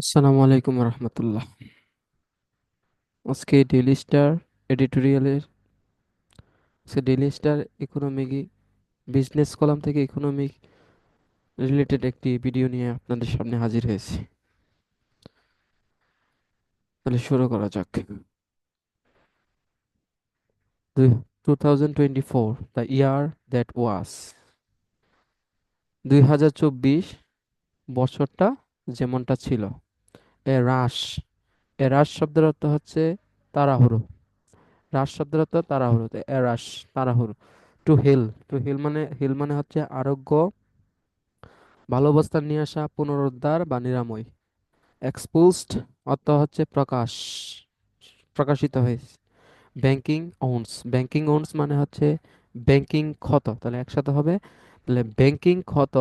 আসসালামু আলাইকুম রহমতুল্লাহ। আজকে ডেইলি স্টার এডিটোরিয়ালের daily star economic business column থেকে ইকোনমিক রিলেটেড একটি ভিডিও নিয়ে আপনাদের সামনে হাজির হয়েছি। তাহলে শুরু করা যাক। 2024, দ্য ইয়ার দ্যাট ওয়াজ। 2024 বছরটা যেমনটা ছিল। এ রাশ এ রাশ শব্দের অর্থ হচ্ছে তাড়াহুড়ো। রাশ শব্দের অর্থ তাড়াহুড়ো। এ রাশ তাড়াহুড়ো। টু হিল মানে হচ্ছে আরোগ্য, ভালো অবস্থান নিয়ে আসা, পুনরুদ্ধার বা নিরাময়। এক্সপোজড অর্থ হচ্ছে প্রকাশিত হয়েছে। ব্যাংকিং ওনস মানে হচ্ছে ব্যাংকিং ক্ষত, তাহলে একসাথে হবে। তাহলে ব্যাংকিং ক্ষত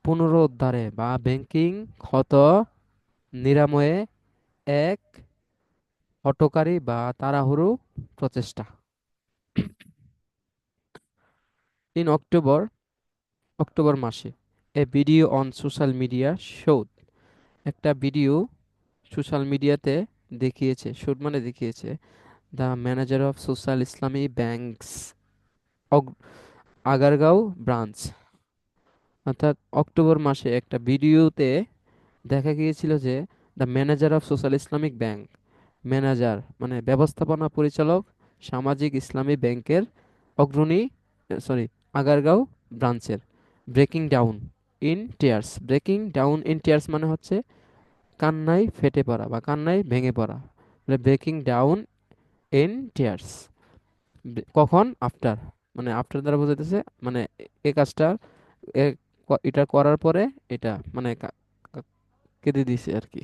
পুনরুদ্ধারে বা ব্যাংকিং ক্ষত নিরাময়ে এক হঠকারী বা তাড়াহুড়ো প্রচেষ্টা। ইন অক্টোবর মাসে a video on social media showed, একটা ভিডিও সোশ্যাল মিডিয়াতে দেখিয়েছে the manager of Social Islami banks Agargaon branch. অর্থাৎ অক্টোবর মাসে একটা ভিডিওতে দেখা গিয়েছিল যে the manager of Social Islamic bank, manager মানে ব্যবস্থাপনা পরিচালক সামাজিক ইসলামী ব্যাংকের অগ্রণী, সরি, আগারগাঁও ব্রাঞ্চের ব্রেকিং ডাউন ইন টিয়ার্স মানে হচ্ছে কান্নায় ফেটে পড়া বা কান্নায় ভেঙে পড়া। ব্রেকিং ডাউন ইন টিয়ার্স কখন? আফটার, মানে আফটার দ্বারা বোঝাইতেছে মানে এই কাজটা এটা করার পরে এটা মানে কা- কেঁদে দিছে আর কি।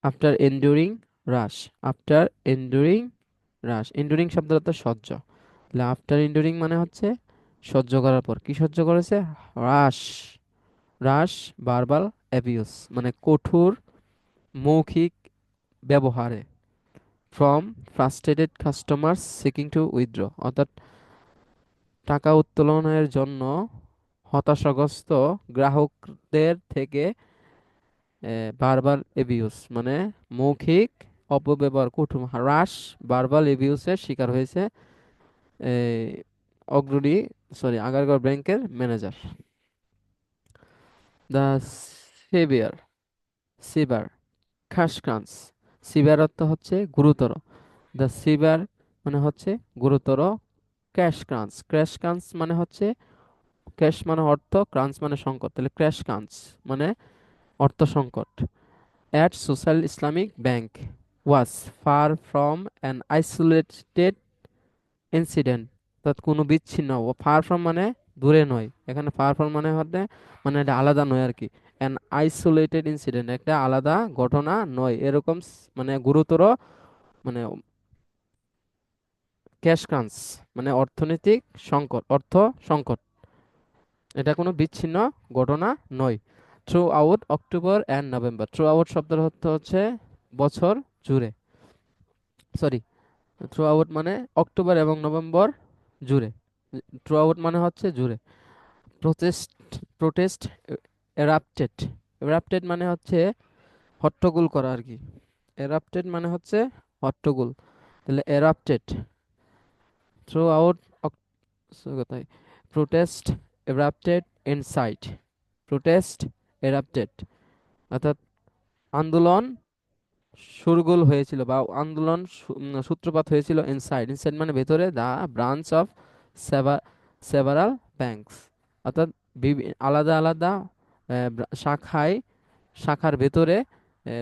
আফটার এন্ডুরিং রাশ আফটার এন্ডুরিং এন্ডুরিং শব্দের অর্থ সহ্য। তাহলে আফটার এন্ডুরিং মানে হচ্ছে সহ্য করার পর। কি সহ্য করেছে? রাশ রাশ ভার্বাল অ্যাবিউস মানে কঠোর মৌখিক ব্যবহারে। From frustrated customers seeking two withdraw, অর্থাৎ টাকা উত্তোলনের জন্য হতাশাগ্রস্ত গ্রাহকদের থেকে। ভার্বাল এবিউস মানে মৌখিক অপব্যবহার, কঠোর হ্রাস, ভার্বাল এবিউসের শিকার হয়েছে এই অগ্রণী আগারগাঁও ব্যাংকের ম্যানেজার। দ্য সেভিয়ার সিভার খাসকান্স, সিভার অর্থ হচ্ছে গুরুতর। দ্য সিভার মানে হচ্ছে গুরুতর। ক্র্যাশ ক্রান্স মানে হচ্ছে, ক্র্যাশ মানে অর্থ, ক্রান্স মানে সংকট, তাহলে ক্র্যাশ ক্রান্স মানে অর্থ সংকট। At Social Islamic Bank was far from an isolated incident, অর্থাৎ কোনো বিচ্ছিন্ন, ফার ফ্রম মানে দূরে নয়, এখানে ফার ফ্রম মানে হচ্ছে মানে এটা আলাদা নয় আর কি। অ্যান আইসোলেটেড ইনসিডেন্ট একটা আলাদা ঘটনা নয়, এরকম মানে গুরুতর, মানে ক্যাশ ক্রাঞ্চ মানে অর্থনৈতিক সংকট, অর্থ সংকট, এটা কোনো বিচ্ছিন্ন ঘটনা নয়। Through out October and November, through out শব্দের অর্থ হচ্ছে বছর জুড়ে, সরি, থ্রু আউট মানে অক্টোবর এবং নভেম্বর জুড়ে। থ্রু আউট মানে হচ্ছে জুড়ে। প্রোটেস্ট প্রোটেস্ট এরাপ্টেড এরাপ্টেড মানে হচ্ছে হট্টগোল করা আর কি। এরাপ্টেড মানে হচ্ছে হট্টগোল, তাহলে এরাপ্টেড থ্রু আউট কোথায়, প্রোটেস্ট এরাপ্টেড ইনসাইড, প্রোটেস্ট এরাপ্টেড অর্থাৎ আন্দোলন শোরগোল হয়েছিল বা আন্দোলন সূত্রপাত হয়েছিল ইনসাইড, ইনসাইড মানে ভেতরে, দা ব্রাঞ্চ অফ সেভারাল ব্যাংকস, অর্থাৎ আলাদা আলাদা শাখার ভেতরে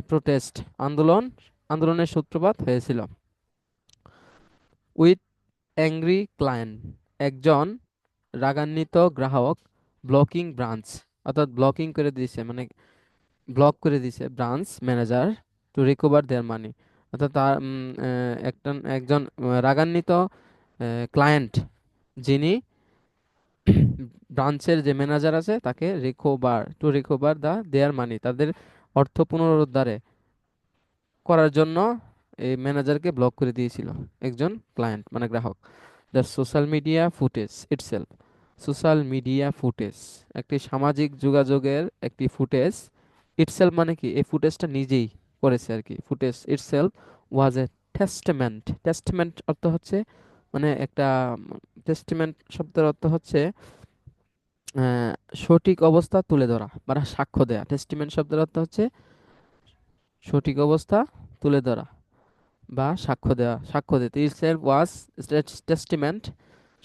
প্রোটেস্ট আন্দোলনের সূত্রপাত হয়েছিল। উইথ অ্যাংরি ক্লায়েন্ট, একজন রাগান্বিত গ্রাহক ব্লকিং ব্রাঞ্চ, অর্থাৎ ব্লকিং করে দিয়েছে মানে ব্লক করে দিয়েছে ব্রাঞ্চ ম্যানেজার টু রিকভার দেয়ার মানি, অর্থাৎ একজন রাগান্বিত ক্লায়েন্ট যিনি ব্রাঞ্চের যে ম্যানেজার আছে তাকে রিকভার দা দেয়ার মানি, তাদের অর্থ পুনরুদ্ধারে করার জন্য এই ম্যানেজারকে ব্লক করে দিয়েছিল একজন ক্লায়েন্ট মানে গ্রাহক। The social media footage itself, social media footage, একটি সামাজিক যোগাযোগের একটি ফুটেজ। ইটসেলফ মানে কি, এই ফুটেজটা নিজেই করেছে আর কি। ফুটেজ ইটসেলফ ওয়াজ এ টেস্টমেন্ট। টেস্টমেন্ট অর্থ হচ্ছে মানে একটা, টেস্টমেন্ট শব্দের অর্থ হচ্ছে আহ, সঠিক অবস্থা তুলে ধরা বা সাক্ষ্য দেয়া। টেস্টিমেন্ট শব্দের অর্থ হচ্ছে সঠিক অবস্থা তুলে ধরা বা সাক্ষ্য দেওয়া, সাক্ষ্য দিতে। ইটসেলফ ওয়াজ টেস্টিমেন্ট,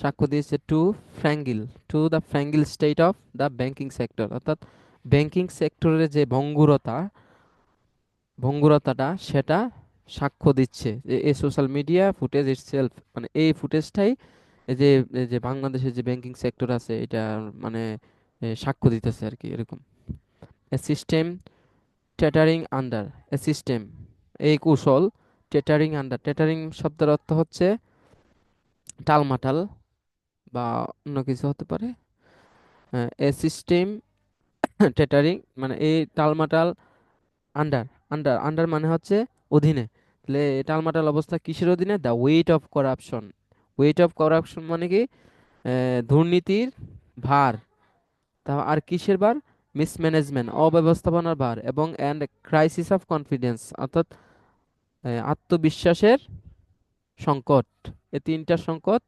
সাক্ষ্য দিয়েছে to fragile, to the fragile state of the banking sector, অর্থাৎ ব্যাংকিং সেক্টরের যে ভঙ্গুরতা, ভঙ্গুরতাটা সেটা সাক্ষ্য দিচ্ছে যে এই সোশ্যাল মিডিয়া ফুটেজ ইটসেলফ, মানে এই ফুটেজটাই এই যে বাংলাদেশের যে ব্যাংকিং সেক্টর আছে এটা মানে সাক্ষ্য দিতেছে আর কি, এরকম। A system tottering under, a system এই কৌশল, টেটারিং আন্ডার, টেটারিং শব্দের অর্থ হচ্ছে টালমাটাল বা অন্য কিছু হতে পারে। এ সিস্টেম টেটারিং মানে এই টালমাটাল, আন্ডার, আন্ডার আন্ডার মানে হচ্ছে অধীনে। তাহলে এই টালমাটাল অবস্থা কিসের অধীনে? The weight of corruption. Weight of corruption মানে কি, দুর্নীতির ভার। তা আর কিসের ভার? মিসম্যানেজমেন্ট, অব্যবস্থাপনার ভার, এবং অ্যান্ড ক্রাইসিস অফ কনফিডেন্স, অর্থাৎ আত্মবিশ্বাসের সংকট। এই তিনটা সংকট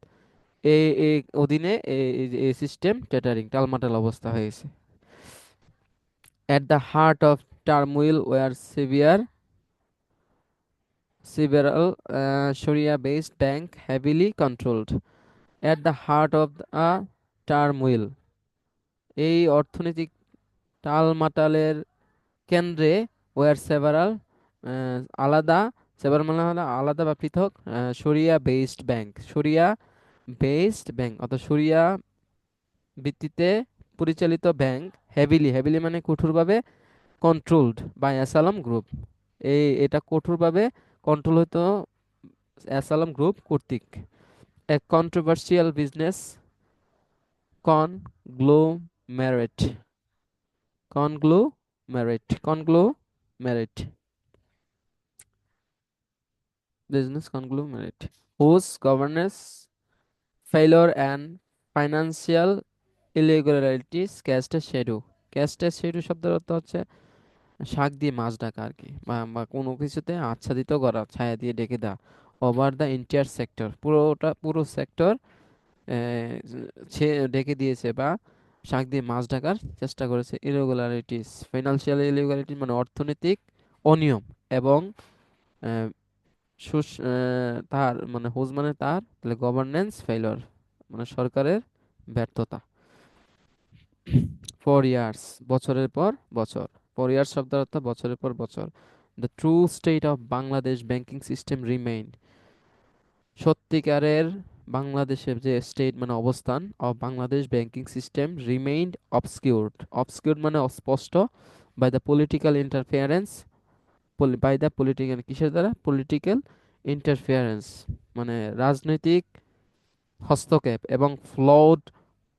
এই এই অধীনে এই সিস্টেম টেটারিং, টালমাটাল অবস্থা হয়েছে। At the heart of turmoil were several Sharia-based bank heavily controlled. At the heart of the turmoil, এই অর্থনৈতিক টালমাটালের কেন্দ্রে were several আলাদা, several মানে হলো আলাদা বা পৃথক, শরিয়া বেসড ব্যাংক, শরিয়া বেসড ব্যাংক অর্থাৎ শরিয়া ভিত্তিতে পরিচালিত ব্যাংক, হেভিলি, হেভিলি মানে কঠোরভাবে, কন্ট্রোলড বাই অ্যাসালাম গ্রুপ, এটা কঠোরভাবে কন্ট্রোল হতো অ্যাসালাম গ্রুপ কর্তৃক। A controversial business conglomerate, conglomerate business conglomerate whose governance failure and financial irregularities cast a shadow। cast a shadow শব্দের অর্থ হচ্ছে শাক দিয়ে মাছ ঢাকা আর কি, বা কোনো কিছুতে আচ্ছাদিত করা, ছায়া দিয়ে ঢেকে দেওয়া। ওভার দ্য এন্টায়ার সেক্টর, পুরোটা, পুরো সেক্টর সে ঢেকে দিয়েছে বা শাক দিয়ে মাছ ঢাকার চেষ্টা করেছে। ইরেগুলারিটিস, ফাইন্যান্সিয়াল ইরেগুলারিটি মানে অর্থনৈতিক অনিয়ম, এবং আহ, তার মানে হুজ মানে তার, তাহলে গভর্নেন্স ফেইলর মানে সরকারের ব্যর্থতা। ফর ইয়ার্স, বছরের পর বছর। ফর ইয়ার্স শব্দের অর্থ বছরের পর বছর। The true state of Bangladesh banking system remain, সত্যিকারের বাংলাদেশের যে স্টেট মানে অবস্থান of Bangladesh banking system remained obscured, obscured মানে অস্পষ্ট, by the political interference, by the political, কিসের দ্বারা? পলিটিক্যাল ইন্টারফেয়ারেন্স মানে রাজনৈতিক হস্তক্ষেপ, এবং ফ্লড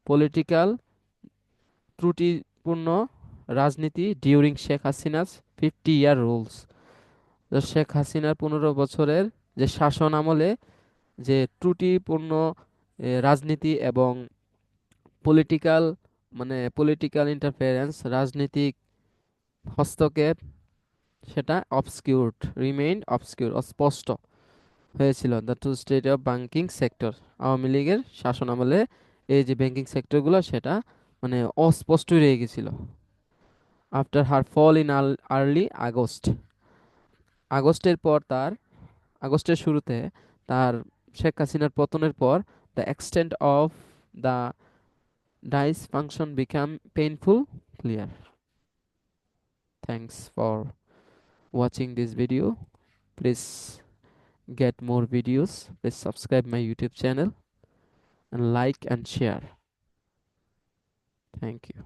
পলিটিক্যাল, ত্রুটিপূর্ণ রাজনীতি ডিউরিং শেখ হাসিনাস 50 ইয়ার রুলস, শেখ হাসিনার 15 বছরের যে শাসন আমলে যে ত্রুটিপূর্ণ রাজনীতি এবং পলিটিক্যাল মানে পলিটিক্যাল ইন্টারফেরেন্স, রাজনৈতিক হস্তক্ষেপ, সেটা অবসকিউরড, রিমেইন অবসকিউর, অস্পষ্ট হয়েছিল। The two state of banking sector, Awami লীগের শাসন আমলে এই যে ব্যাংকিং সেক্টরগুলো সেটা মানে অস্পষ্ট রয়ে গেছিল। After her fall in early August, আগস্টের পর তার, আগস্টের শুরুতে তার, শেখ হাসিনার পতনের পর, the extent of the dysfunction become painful clear. Thanks for watching this video. Please get more videos. Please subscribe my YouTube channel and like and share. Thank you.